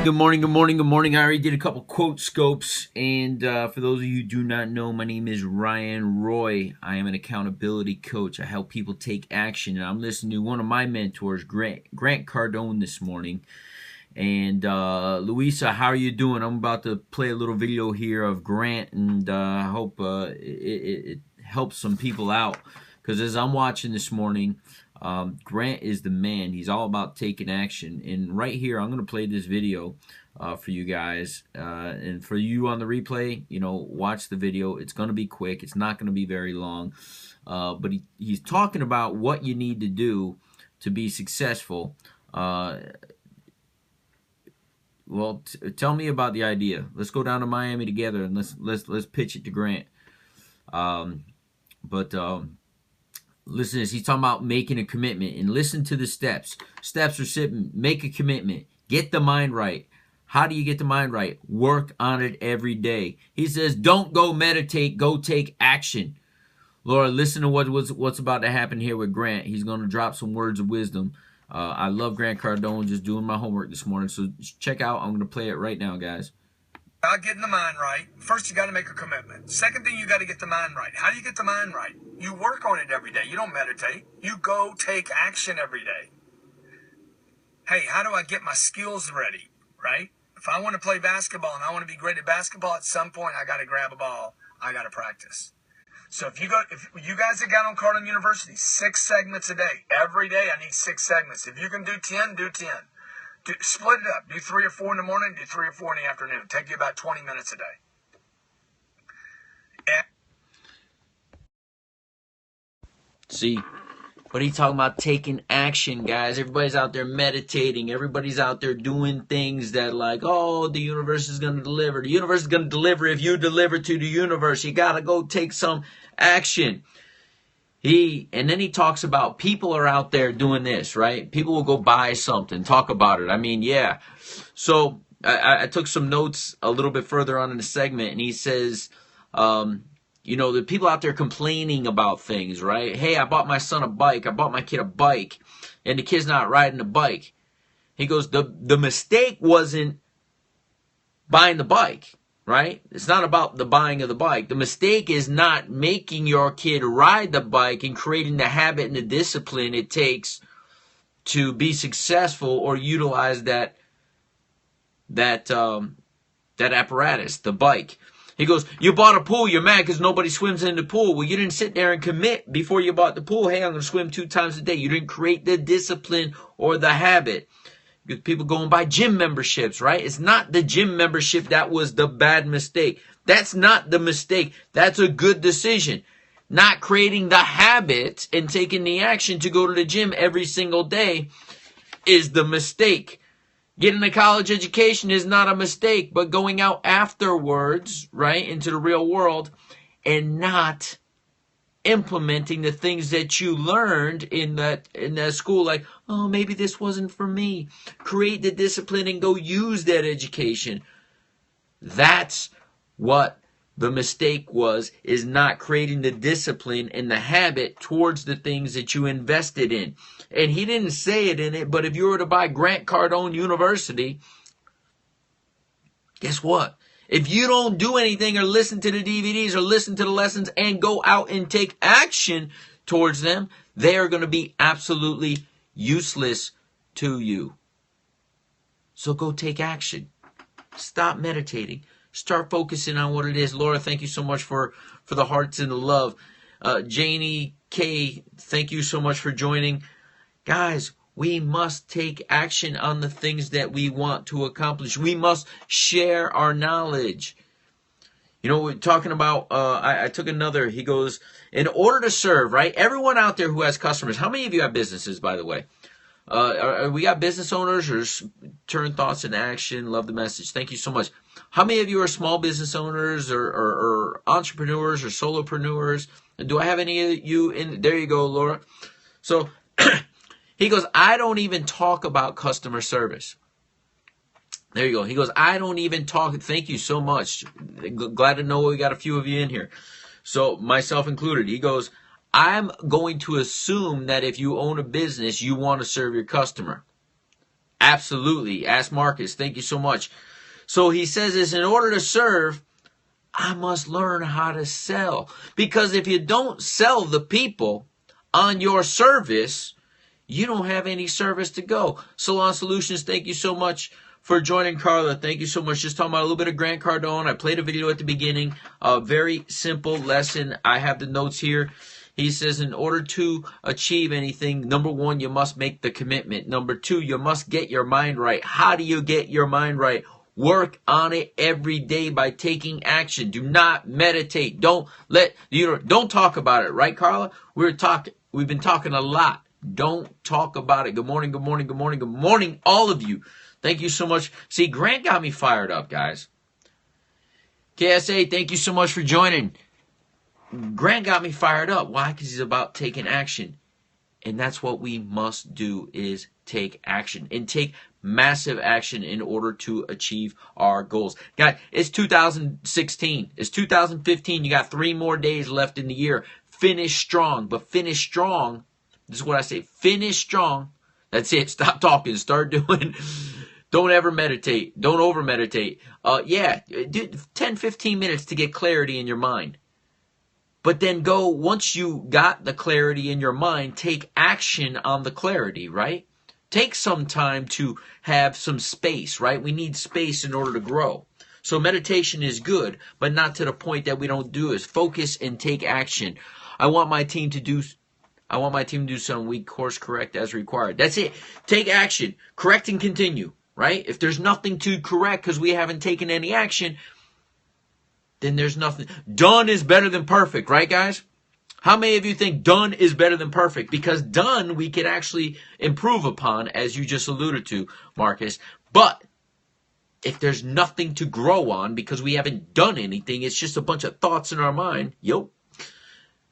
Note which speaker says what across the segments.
Speaker 1: Good morning, good morning, good morning. I already did a couple quote scopes, and for those of you who do not know, my name is Ryan Roy. I am an accountability coach. I help people take action, and I'm listening to one of my mentors, Grant Cardone, this morning. And Louisa, how are you doing? I'm about to play a little video here of Grant, and I hope it helps some people out. Because as I'm watching this morning, Grant is the man. He's all about taking action. And right here, I'm going to play this video for you guys. And for you on the replay, watch the video. It's going to be quick. It's not going to be very long. But he's talking about what you need to do to be successful. Well, tell me about the idea. Let's go down to Miami together and let's pitch it to Grant. Listen to this. He's talking about making a commitment, and listen to the steps. Steps are simple. Make a commitment. Get the mind right. How do you get the mind right? Work on it every day. He says, don't go meditate. Go take action. Laura, listen to what's about to happen here with Grant. He's going to drop some words of wisdom. I love Grant Cardone. Just doing my homework this morning. So check out. I'm going to play it right now, guys.
Speaker 2: About getting the mind right, first you got to make a commitment. Second thing, you got to get the mind right. How do you get the mind right? You work on it every day. You don't meditate. You go take action every day. Hey, how do I get my skills ready, right? If I want to play basketball and I want to be great at basketball, at some point I got to grab a ball. I got to practice. So if you guys have got on Cardone University, 6 segments a day. Every day I need 6 segments. If you can do 10, do 10. Split it up. Do 3 or 4 in the morning, do 3 or 4 in the afternoon. Take you about 20 minutes a day.
Speaker 1: See, but he's talking about taking action, guys. Everybody's out there meditating. Everybody's out there doing things that like, oh, the universe is going to deliver. The universe is going to deliver if you deliver to the universe. You got to go take some action. And then he talks about people are out there doing this, right? People will go buy something, talk about it. I mean, yeah. So I took some notes a little bit further on in the segment, and he says, the people out there complaining about things, right? Hey, I bought my son a bike. I bought my kid a bike, and the kid's not riding the bike. He goes, the mistake wasn't buying the bike. Right? It's not about the buying of the bike. The mistake is not making your kid ride the bike and creating the habit and the discipline it takes to be successful or utilize that apparatus, the bike. He goes, you bought a pool, you're mad because nobody swims in the pool. Well, you didn't sit there and commit before you bought the pool. Hey, I'm going to swim 2 times a day. You didn't create the discipline or the habit. People go and buy gym memberships, right? It's not the gym membership that was the bad mistake. That's not the mistake. That's a good decision. Not creating the habit and taking the action to go to the gym every single day is the mistake. Getting a college education is not a mistake, but going out afterwards, right, into the real world and not implementing the things that you learned in that school, like, oh, maybe this wasn't for me. Create the discipline and go use that education. That's what the mistake was, is not creating the discipline and the habit towards the things that you invested in. And he didn't say it in it, but if you were to buy Grant Cardone University, guess what? If you don't do anything or listen to the DVDs or listen to the lessons and go out and take action towards them, they are going to be absolutely useless to you. So go take action. Stop meditating. Start focusing on what it is. Laura, thank you so much for the hearts and the love. Janie K, thank you so much for joining. Guys, we must take action on the things that we want to accomplish. We must share our knowledge. We're talking about, I took another, he goes, in order to serve, right? Everyone out there who has customers, how many of you have businesses, by the way? We got business owners or turn thoughts into action? Love the message. Thank you so much. How many of you are small business owners or entrepreneurs or solopreneurs? Do I have any of you in? There you go, Laura. So, he goes, I don't even talk about customer service. There you go. He goes, I don't even talk. Thank you so much. Glad to know we got a few of you in here. So myself included. He goes, I'm going to assume that if you own a business, you want to serve your customer. Absolutely. Ask Marcus. Thank you so much. So he says this, in order to serve, I must learn how to sell. Because if you don't sell the people on your service, you don't have any service to go. Salon Solutions, thank you so much for joining, Carla. Thank you so much. Just talking about a little bit of Grant Cardone. I played a video at the beginning. A very simple lesson. I have the notes here. He says, in order to achieve anything, number one, you must make the commitment. Number two, you must get your mind right. How do you get your mind right? Work on it every day by taking action. Do not meditate. Don't talk about it, right, Carla? We've been talking a lot. Don't talk about it. Good morning, good morning, good morning, good morning, all of you. Thank you so much. See, Grant got me fired up, guys. KSA, thank you so much for joining. Grant got me fired up. Why? Because he's about taking action. And that's what we must do, is take action. And take massive action in order to achieve our goals. Guys, it's 2016. It's 2015. You got 3 more days left in the year. Finish strong. But finish strong. This is what I say. Finish strong. That's it. Stop talking. Start doing. Don't ever meditate. Don't over meditate. Do 10, 15 minutes to get clarity in your mind. But then once you got the clarity in your mind, take action on the clarity, right? Take some time to have some space, right? We need space in order to grow. So meditation is good, but not to the point that we don't do it. Focus and take action. I want my team to do some week course correct as required. That's it. Take action. Correct and continue, right? If there's nothing to correct because we haven't taken any action, then there's nothing. Done is better than perfect, right, guys? How many of you think done is better than perfect? Because done we can actually improve upon, as you just alluded to, Marcus. But if there's nothing to grow on because we haven't done anything, it's just a bunch of thoughts in our mind,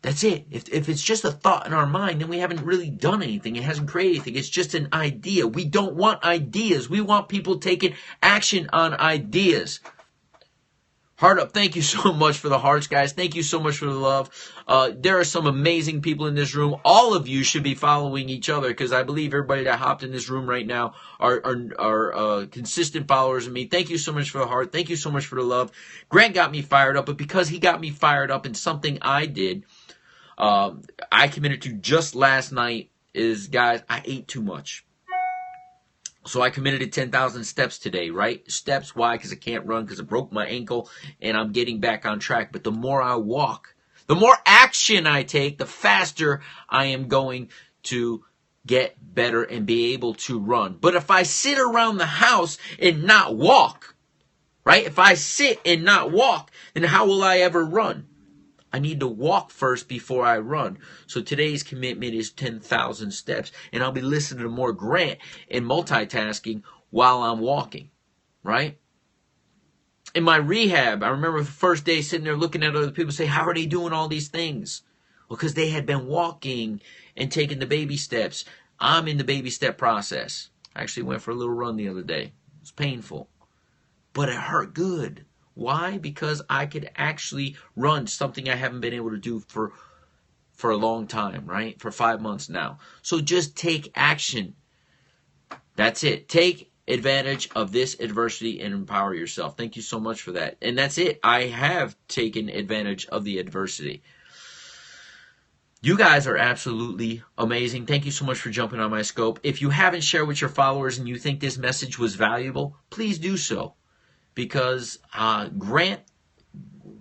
Speaker 1: that's it. If it's just a thought in our mind, then we haven't really done anything. It hasn't created anything. It's just an idea. We don't want ideas. We want people taking action on ideas. Heart up. Thank you so much for the hearts, guys. Thank you so much for the love. There are some amazing people in this room. All of you should be following each other, because I believe everybody that hopped in this room right now are consistent followers of me. Thank you so much for the heart. Thank you so much for the love. Grant got me fired up, but because he got me fired up in something I did, I committed to just last night is, guys, I ate too much. So I committed to 10,000 steps today, right? Steps, why? Because I can't run, because I broke my ankle, and I'm getting back on track. But the more I walk, the more action I take, the faster I am going to get better and be able to run. But if I sit around the house and not walk, right? If I sit and not walk, then how will I ever run? I need to walk first before I run. So today's commitment is 10,000 steps. And I'll be listening to more Grant and multitasking while I'm walking, right? In my rehab, I remember the first day sitting there looking at other people say, how are they doing all these things? Well, because they had been walking and taking the baby steps. I'm in the baby step process. I actually went for a little run the other day. It was painful, but it hurt good. Why? Because I could actually run, something I haven't been able to do for a long time, right? For 5 months now. So just take action. That's it. Take advantage of this adversity and empower yourself. Thank you so much for that. And that's it. I have taken advantage of the adversity. You guys are absolutely amazing. Thank you so much for jumping on my scope. If you haven't shared with your followers and you think this message was valuable, please do so. Because Grant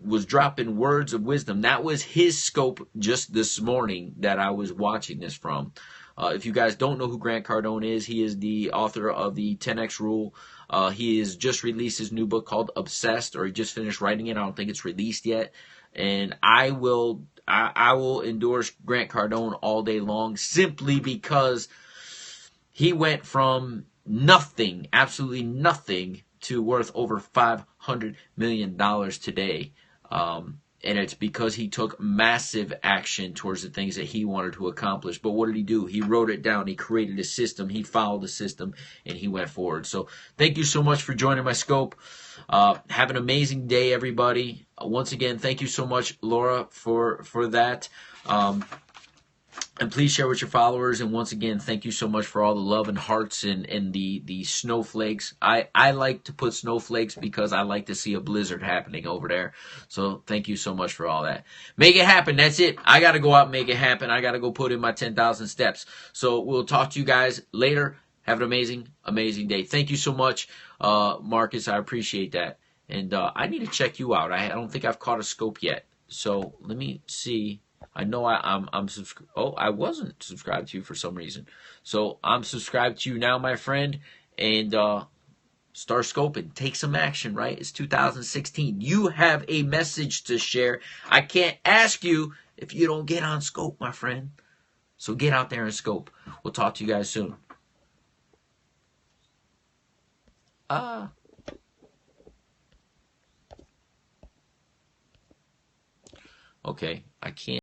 Speaker 1: was dropping words of wisdom. That was his scope just this morning that I was watching this from. If you guys don't know who Grant Cardone is, he is the author of the 10X Rule. He has just released his new book called Obsessed, or he just finished writing it. I don't think it's released yet. And I will endorse Grant Cardone all day long, simply because he went from nothing, absolutely nothing, to worth over $500 million today. And it's because he took massive action towards the things that he wanted to accomplish. But what did he do? He wrote it down. He created a system. He followed the system, and he went forward. So thank you so much for joining my scope. Have an amazing day, everybody. Once again, thank you so much, Laura, for that. And please share with your followers. And once again, thank you so much for all the love and hearts and the snowflakes. I like to put snowflakes because I like to see a blizzard happening over there. So thank you so much for all that. Make it happen. That's it. I got to go out and make it happen. I got to go put in my 10,000 steps. So we'll talk to you guys later. Have an amazing, amazing day. Thank you so much, Marcus. I appreciate that. And I need to check you out. I don't think I've caught a scope yet. So let me see. I know I'm subscribed. Oh, I wasn't subscribed to you for some reason. So I'm subscribed to you now, my friend. And start scoping. Take some action, right? It's 2016. You have a message to share. I can't ask you if you don't get on scope, my friend. So get out there and scope. We'll talk to you guys soon. Okay. I can't.